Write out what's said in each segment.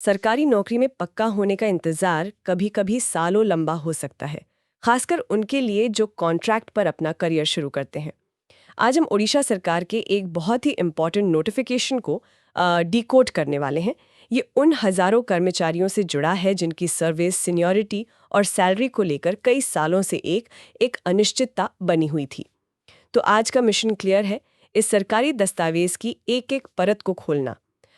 सरकारी नौकरी में पक्का होने का इंतजार कभी-कभी सालों लंबा हो सकता है, खासकर उनके लिए जो कॉन्ट्रैक्ट पर अपना करियर शुरू करते हैं। आज हम ओडिशा सरकार के एक बहुत ही इम्पोर्टेंट नोटिफिकेशन को डिकोड करने वाले हैं। ये उन हजारों कर्मचारियों से जुड़ा है जिनकी सर्विस, सीनियरिटी और सैलरी को लेकर कई सालों से एक अनिश्चितता बनी हुई थी। तो आज का मिशन क्लियर है, इस सरकारी दस्तावेज की एक एक परत को खोलना।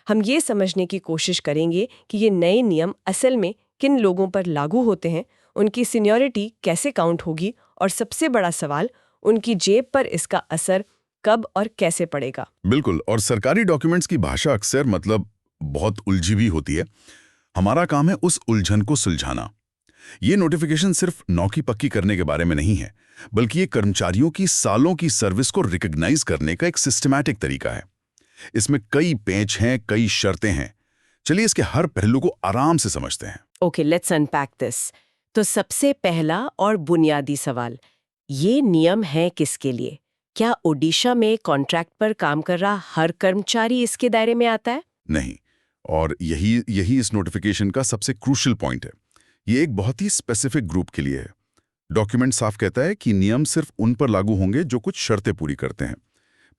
हम ये समझने की कोशिश करेंगे कि ये नए नियम असल में किन लोगों पर लागू होते हैं, उनकी सीनियरिटी कैसे काउंट होगी और सबसे बड़ा सवाल, उनकी जेब पर इसका असर कब और कैसे पड़ेगा। बिल्कुल। और सरकारी डॉक्यूमेंट्स की भाषा अक्सर बहुत उलझी भी होती है। हमारा काम है उस उलझन को सुलझाना। ये नोटिफिकेशन सिर्फ नौकरी पक्की करने के बारे में नहीं है, बल्कि ये कर्मचारियों की सालों की सर्विस को रिकॉग्नाइज करने का एक सिस्टमैटिक तरीका है। इसमें कई पेच हैं, कई शर्तें हैं। चलिए इसके हर पहलू को आराम से समझते हैं। Okay, let's unpack this. तो सबसे पहला और बुनियादी सवाल, ये नियम है किसके लिए? क्या ओडिशा में कॉन्ट्रैक्ट पर काम कर रहा हर कर्मचारी इसके दायरे में आता है? नहीं। और यही इस नोटिफिकेशन का सबसे क्रूशियल पॉइंट है। ये एक बहुत ही स्पेसिफिक ग्रुप के लिए है। डॉक्यूमेंट साफ कहता है कि नियम सिर्फ उन पर लागू होंगे जो कुछ शर्तें पूरी करते हैं।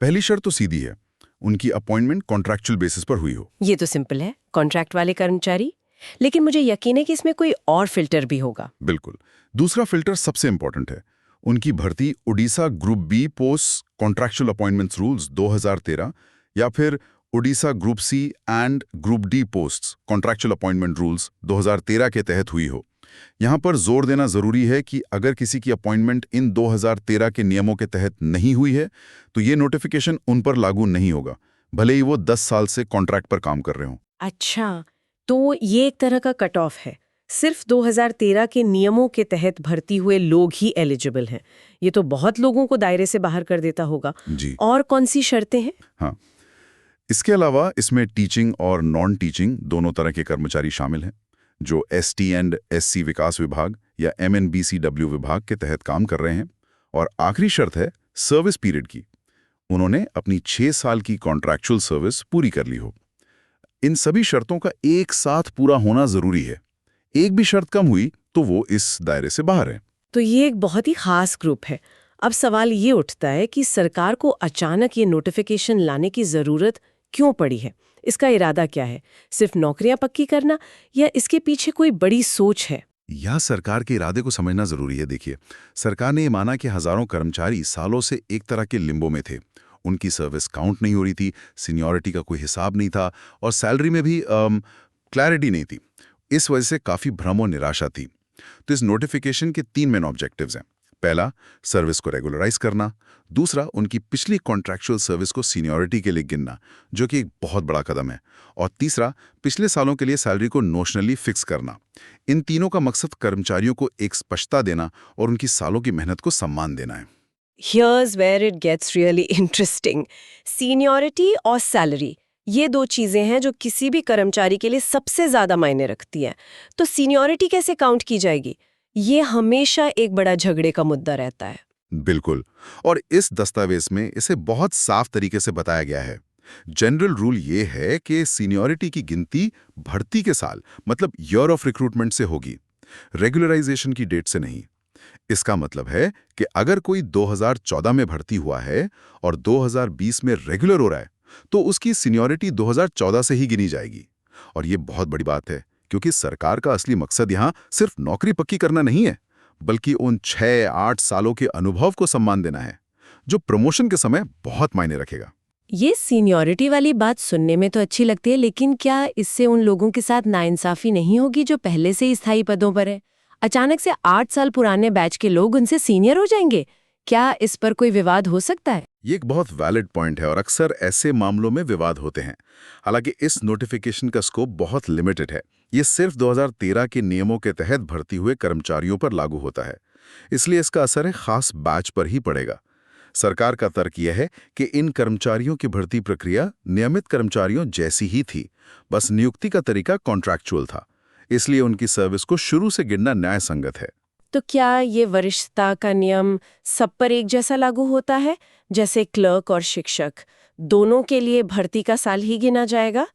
पहली शर्त तो सीधी है, उनकी अपॉइंटमेंट कॉन्ट्रैक्चुअल बेसिस पर हुई हो। ये तो सिंपल है, कॉन्ट्रैक्ट वाले कर्मचारी। लेकिन मुझे यकीन है कि इसमें कोई और फिल्टर भी होगा। बिल्कुल। दूसरा फिल्टर सबसे इंपॉर्टेंट है, उनकी भर्ती Odisha group B post contractual appointments rules 2013 या फिर Odisha group C and group D post contractual appointment rules 2013 के तहत हुई हो। यहाँ पर जोर देना जरूरी है कि अगर किसी की अपॉइंटमेंट इन 2013 के नियमों के तहत नहीं हुई है, तो ये नोटिफिकेशन उन पर लागू नहीं होगा, भले ही वो 10 साल से कॉन्ट्रैक्ट पर काम कर रहे हो। अच्छा, तो ये एक तरह का कट ऑफ है। सिर्फ 2013 के नियमों के तहत भर्ती हुए लोग ही एलिजिबल हैं। ये तो बहुत लोगों को दायरे से बाहर कर देता होगा। जी और कौन सी शर्तें हैं? हाँ, इसके अलावा इसमें टीचिंग और नॉन टीचिंग दोनों तरह के कर्मचारी शामिल हैं, जो एसटी एंड एससी विकास विभाग या एमएनबीसीडब्ल्यू विभाग के तहत काम कर रहे हैं। और आखिरी शर्त है सर्विस पीरियड की, उन्होंने अपनी 6 साल की कॉन्ट्रैक्चुअल सर्विस पूरी कर ली हो। इन सभी शर्तों का एक साथ पूरा होना जरूरी है। एक भी शर्त कम हुई तो वो इस दायरे से बाहर है। तो ये एक बहुत ही खास ग्रुप है। अब सवाल ये उठता है कि सरकार को अचानक ये नोटिफिकेशन लाने की जरूरत क्यों पड़ी है? इसका इरादा क्या है? सिर्फ नौकरियां पक्की करना या इसके पीछे कोई बड़ी सोच है? यह सरकार के इरादे को समझना जरूरी है। देखिए, सरकार ने ये माना कि हजारों कर्मचारी सालों से एक तरह के लिम्बो में थे। उनकी सर्विस काउंट नहीं हो रही थी, सीनियरिटी का कोई हिसाब नहीं था और सैलरी में भी क्लैरिटी नहीं थी। इस वजह से काफी भ्रम और निराशा थी। तो इस नोटिफिकेशन के 3 मेन ऑब्जेक्टिव्स हैं। पहला, सर्विस को रेगुलराइज करना। दूसरा, उनकी पिछली कॉन्ट्रैक्चुअल सर्विस को सीनियरिटी के लिए गिनना, जो कि एक बहुत बड़ा कदम है। और तीसरा, पिछले सालों के लिए सैलरी को नोशनली फिक्स करना। इन तीनों का मकसद कर्मचारियों को एक स्पष्टता देना और उनकी सालों की मेहनत को सम्मान देना है। Here's where it gets really interesting. Seniority और सैलरी, ये दो चीजें हैं जो किसी भी कर्मचारी के लिए सबसे ज्यादा मायने रखती हैं। तो सीनियरिटी कैसे काउंट की जाएगी? ये हमेशा एक बड़ा झगड़े का मुद्दा रहता है। बिल्कुल। और इस दस्तावेज में इसे बहुत साफ तरीके से बताया गया है। जनरल रूल ये है कि सीनियरिटी की गिनती भर्ती के साल मतलब ईयर ऑफ रिक्रूटमेंट से होगी, रेगुलराइजेशन की डेट से नहीं। इसका मतलब है कि अगर कोई 2014 में भर्ती हुआ है और 2020 में रेगुलर हो रहा है, तो उसकी सीनियरिटी 2014 से ही गिनी जाएगी। और ये बहुत बड़ी बात है, क्योंकि सरकार का असली मकसद यहाँ सिर्फ नौकरी पक्की करना नहीं है, बल्कि उन 6-8 सालों के अनुभव को सम्मान देना है, जो प्रमोशन के समय बहुत मायने रखेगा। ये सीनियरिटी वाली बात सुनने में तो अच्छी लगती है, लेकिन क्या इससे उन लोगों के साथ नाइंसाफी नहीं होगी जो पहले से ही स्थायी पदों पर है? अचानक से 8 साल पुराने बैच के लोग उनसे सीनियर हो जाएंगे। क्या इस पर कोई विवाद हो सकता है? ये एक बहुत वैलिड पॉइंट है और अक्सर ऐसे मामलों में विवाद होते हैं। हालांकि इस नोटिफिकेशन का स्कोप बहुत लिमिटेड है। ये सिर्फ 2013 के नियमों के तहत भर्ती हुए कर्मचारियों पर लागू होता है, इसलिए इसका असर एक खास बैच पर ही पड़ेगा। सरकार का तर्क यह है कि इन कर्मचारियों की भर्ती प्रक्रिया नियमित कर्मचारियों जैसी ही थी, बस नियुक्ति का तरीका कॉन्ट्रैक्चुअल था, इसलिए उनकी सर्विस को शुरू से गिनना न्याय संगत है। तो क्या ये वरिष्ठता का नियम सब पर एक जैसा लागू होता है? जैसे क्लर्क और शिक्षक दोनों के लिए भर्ती का साल ही गिना जाएगा?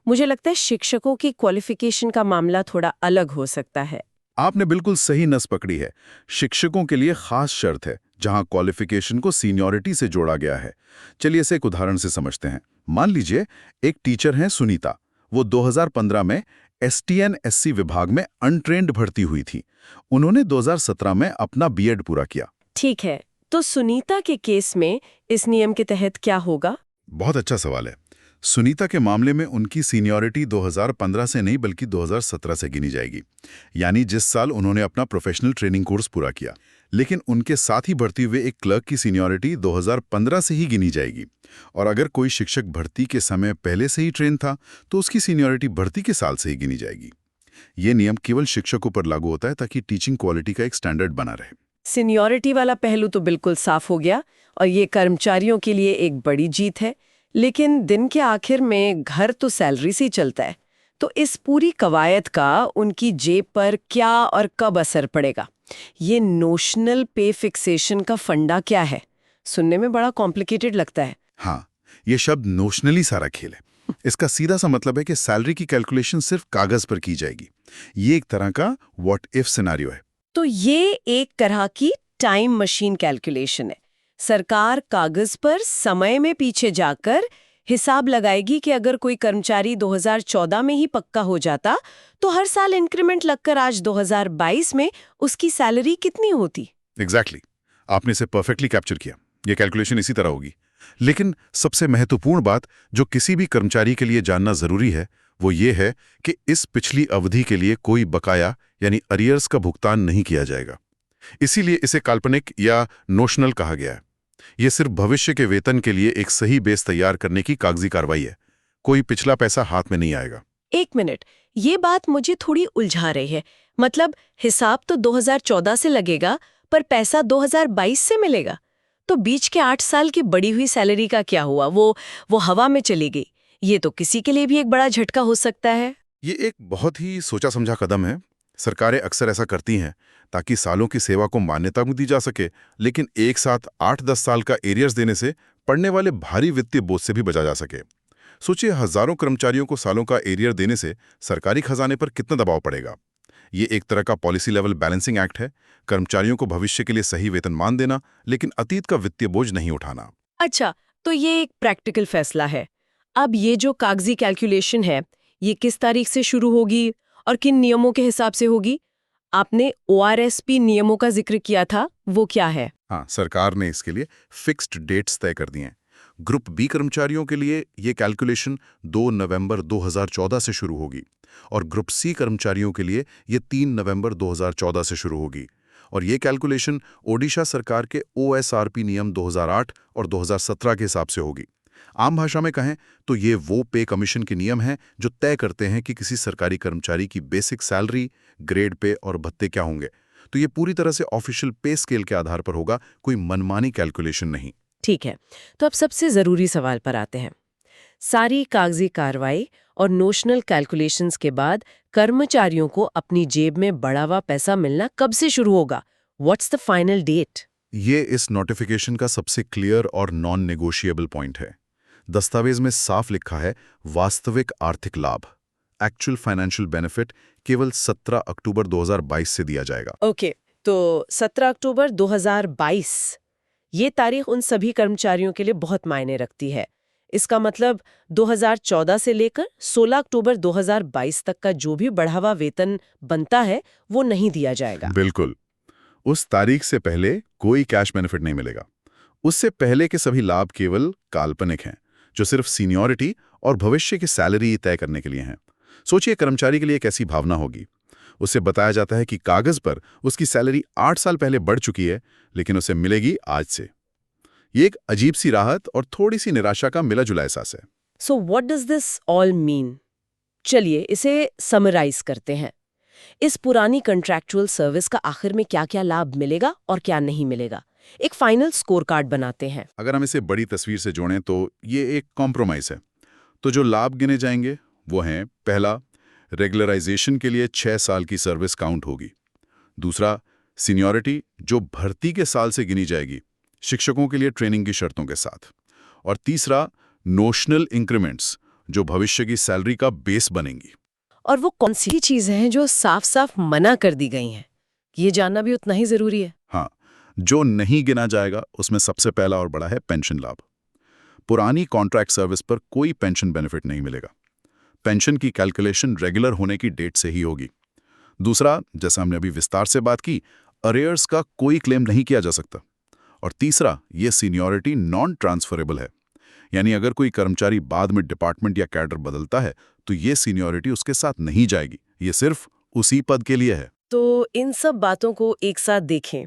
मुझे लगता है शिक्षकों की क्वालिफिकेशन का मामला थोड़ा अलग हो सकता है। आपने बिल्कुल सही नस पकड़ी है। शिक्षकों के लिए खास शर्त है जहां क्वालिफिकेशन को सीनियरिटी से जोड़ा गया है। चलिए इसे एक उदाहरण से समझते हैं। मान लीजिए एक टीचर हैं सुनीता। वो 2015 में STN-SC विभाग में अनट्रेन्ड भर्ती हुई थी। उन्होंने 2017 में अपना बीएड पूरा किया। ठीक है, तो सुनीता के केस में इस नियम के तहत क्या होगा? बहुत अच्छा सवाल है। सुनीता के मामले में उनकी सीनियरिटी 2015 से नहीं बल्कि 2017 से गिनी जाएगी, यानी जिस साल उन्होंने अपना प्रोफेशनल ट्रेनिंग कोर्स पूरा किया। लेकिन उनके साथ ही भर्ती हुए एक क्लर्क की सीनियरिटी 2015 से ही गिनी जाएगी। और अगर कोई शिक्षक भर्ती के समय पहले से ही ट्रेन था तो उसकी सीनियरिटी भर्ती के साल से ही गिनी जाएगी। ये नियम केवल शिक्षकों पर लागू होता है ताकि टीचिंग क्वालिटी का एक स्टैंडर्ड बना रहे। सीनियरिटी वाला पहलू तो बिल्कुल साफ हो गया और ये कर्मचारियों के लिए एक बड़ी जीत है। लेकिन दिन के आखिर में घर तो सैलरी से ही चलता है, तो इस पूरी कवायद का उनकी जेब पर क्या और कब असर पड़ेगा? ये नोशनल पे फिक्सेशन का फंडा क्या है? सुनने में बड़ा कॉम्प्लिकेटेड लगता है। हाँ, ये शब्द नोशनली सारा खेल है। इसका सीधा सा मतलब है कि सैलरी की कैलकुलेशन सिर्फ कागज पर की जाएगी। ये एक तरह का व्हाट इफ सिनेरियो है। तो ये एक तरह की टाइम मशीन कैलकुलेशन है। सरकार कागज पर समय में पीछे जाकर हिसाब लगाएगी कि अगर कोई कर्मचारी 2014 में ही पक्का हो जाता तो हर साल इंक्रीमेंट लगकर आज 2022 में उसकी सैलरी कितनी होती। एग्जैक्टली, आपने इसे परफेक्टली कैप्चर किया। ये कैलकुलेशन इसी तरह होगी। लेकिन सबसे महत्वपूर्ण बात जो किसी भी कर्मचारी के लिए जानना जरूरी है वो ये है कि इस पिछली अवधि के लिए कोई बकाया यानी अरियर्स का भुगतान नहीं किया जाएगा। इसीलिए इसे काल्पनिक या नोशनल कहा गया है। ये सिर्फ भविष्य के वेतन के लिए एक सही बेस तैयार करने की कागजी कार्रवाई है। कोई पिछला पैसा हाथ में नहीं आएगा। एक मिनट, ये बात मुझे थोड़ी उलझा रही है। मतलब हिसाब तो 2014 से लगेगा पर पैसा 2022 से मिलेगा, तो बीच के 8 साल की बढ़ी हुई सैलरी का क्या हुआ? वो हवा में चली गई। ये तो किसी के लिए भी एक बड़ा झटका हो सकता है। ये एक बहुत ही सोचा समझा कदम है। सरकारें अक्सर ऐसा करती हैं ताकि सालों की सेवा को मान्यता दी जा सके, लेकिन एक साथ 8-10 साल का एरियर्स देने से पड़ने वाले भारी वित्तीय बोझ से भी बचा जा सके। सोचिए, हजारों कर्मचारियों को सालों का एरियर देने से सरकारी खजाने पर कितना दबाव पड़ेगा। ये एक तरह का पॉलिसी लेवल बैलेंसिंग एक्ट है। कर्मचारियों को भविष्य के लिए सही वेतनमान देना, लेकिन अतीत का वित्तीय बोझ नहीं उठाना। अच्छा, तो ये एक प्रैक्टिकल फैसला है। अब ये जो कागजी कैलकुलेशन है, ये किस तारीख से शुरू होगी और किन नियमों के हिसाब से होगी? आपने ORSP नियमों का जिक्र किया था, वो क्या है? हाँ, सरकार ने इसके लिए फिक्स्ड डेट्स तय कर दिए हैं। ग्रुप बी कर्मचारियों के लिए ये कैलकुलेशन 2 नवंबर 2014 से शुरू होगी और ग्रुप सी कर्मचारियों के लिए ये 3 नवंबर 2014 से शुरू होगी। और ये कैलकुलेशन ओडिशा सरकार के OSRP नियम 2008 और 2017 के हिसाब से होगी। आम भाषा में कहें तो ये वो पे कमीशन के नियम हैं जो तय करते हैं कि किसी सरकारी कर्मचारी की बेसिक सैलरी, ग्रेड पे और भत्ते क्या होंगे। तो ये पूरी तरह से ऑफिशियल पे स्केल के आधार पर होगा, कोई मनमानी कैलकुलेशन नहीं। ठीक है, तो अब सबसे जरूरी सवाल पर आते हैं। सारी कागजी कार्रवाई और नोशनल कैलकुलेशंस के बाद कर्मचारियों को अपनी जेब में बढ़ा हुआ पैसा मिलना कब से शुरू होगा? What's the final date? ये इस नोटिफिकेशन का सबसे क्लियर और नॉन नेगोशिएबल पॉइंट है। दस्तावेज में साफ लिखा है, वास्तविक आर्थिक लाभ, एक्चुअल फाइनेंशियल बेनिफिट केवल 17 अक्टूबर 2022 से दिया जाएगा। ओके, तो 17 अक्टूबर 2022 ये तारीख उन सभी कर्मचारियों के लिए बहुत मायने रखती है। इसका मतलब 2014 से लेकर 16 अक्टूबर 2022 तक का जो भी बढ़ावा वेतन बनता है वो नहीं दिया जाएगा। बिल्कुल, उस तारीख से पहले कोई कैश बेनिफिट नहीं मिलेगा। उससे पहले के सभी लाभ केवल काल्पनिक हैं, जो सिर्फ सीनियरिटी और भविष्य की सैलरी तय करने के लिए हैं। सोचिए, कर्मचारी के लिए कैसी भावना होगी। उसे बताया जाता है कि कागज पर उसकी सैलरी 8 साल पहले बढ़ चुकी है, लेकिन उसे मिलेगी आज से। ये एक अजीब सी राहत और थोड़ी सी निराशा का मिला जुला एहसास है। So what does this all mean? चलिए इसे समराइज करते हैं। इस पुरानी कंट्रैक्चुअल सर्विस का आखिर में क्या-क्या लाभ मिलेगा और क्या नहीं मिलेगा, एक फाइनल स्कोर कार्ड बनाते हैं। अगर हम इसे बड़ी तस्वीर से जोड़ें तो ये एक कॉम्प्रोमाइज है। तो जो लाभ गिने जाएंगे वो हैं, पहला, रेगुलराइजेशन के लिए 6 साल की सर्विस काउंट होगी। दूसरा, सीनियरिटी जो भर्ती के साल से गिनी जाएगी, शिक्षकों के लिए ट्रेनिंग की शर्तों के साथ। और तीसरा, नोशनल इंक्रीमेंट्स जो भविष्य की सैलरी का बेस बनेंगी। और वो कौन सी चीजें हैं जो साफ साफ मना कर दी गई हैं? ये जानना भी उतना ही जरूरी है। हाँ, जो नहीं गिना जाएगा उसमें सबसे पहला और बड़ा है पेंशन लाभ। पुरानी कॉन्ट्रैक्ट सर्विस पर कोई पेंशन बेनिफिट नहीं मिलेगा। पेंशन की कैलकुलेशन रेगुलर होने की डेट से ही होगी। दूसरा, जैसा हमने अभी विस्तार से बात की, अरियर्स का कोई क्लेम नहीं किया जा सकता। और तीसरा, ये सीनियरिटी नॉन ट्रांसफरेबल है, यानी अगर कोई कर्मचारी बाद में डिपार्टमेंट या कैडर बदलता है तो ये सीनियरिटी उसके साथ नहीं जाएगी, ये सिर्फ उसी पद के लिए है। तो इन सब बातों को एक साथ देखें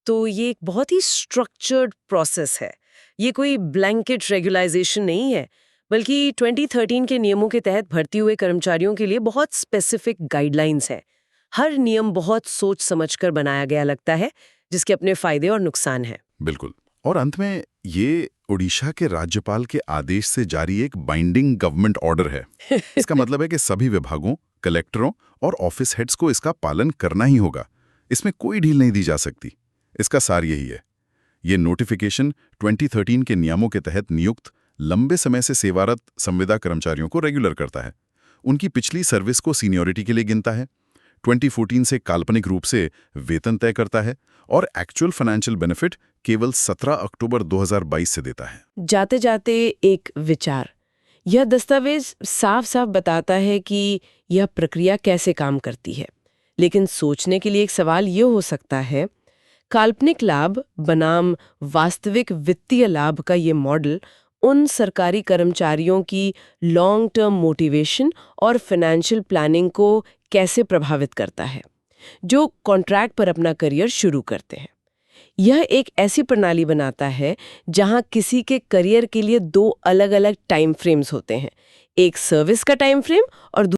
तो ये एक बहुत ही स्ट्रक्चर्ड प्रोसेस है। ये कोई ब्लैंकेट रेगुलाइजेशन नहीं है, बल्कि 2013 के नियमों के तहत भर्ती हुए कर्मचारियों के लिए बहुत स्पेसिफिक गाइडलाइंस है। हर नियम बहुत सोच समझकर बनाया गया लगता है, जिसके अपने फायदे और नुकसान हैं। बिल्कुल। और अंत में ये ओडिशा के राज्यपाल के आदेश से जारी एक बाइंडिंग गवर्नमेंट ऑर्डर है। इसका मतलब है कि सभी विभागों, कलेक्टरों और ऑफिस हेड्स को इसका पालन करना ही होगा। इसमें कोई ढील नहीं दी जा सकती। इसका सार यही है। ये नोटिफिकेशन 2013 के नियमों के तहत नियुक्त लंबे समय से सेवारत संविदा कर्मचारियों को रेगुलर करता है। उनकी पिछली सर्विस को सीनियरिटी के लिए गिनता है। 2014 से काल्पनिक रूप से वेतन तय करता है और एक्चुअल फाइनेंशियल बेनिफिट केवल 17 अक्टूबर 2022 से देता है। जाते जाते एक विचार, यह दस्तावेज साफ साफ बताता है कि यह प्रक्रिया कैसे काम करती है, लेकिन सोचने के लिए एक सवाल ये हो सकता है, काल्पनिक लाभ बनाम वास्तविक वित्तीय लाभ का ये मॉडल उन सरकारी कर्मचारियों की लॉन्ग टर्म मोटिवेशन और फाइनेंशियल प्लानिंग को कैसे प्रभावित करता है, जो कॉन्ट्रैक्ट पर अपना करियर शुरू करते हैं। यह एक ऐसी प्रणाली बनाता है जहां किसी के करियर के लिए दो अलग-अलग टाइम फ्रेम्स होते हैं, एक सर्विस का टाइम फ्रेम और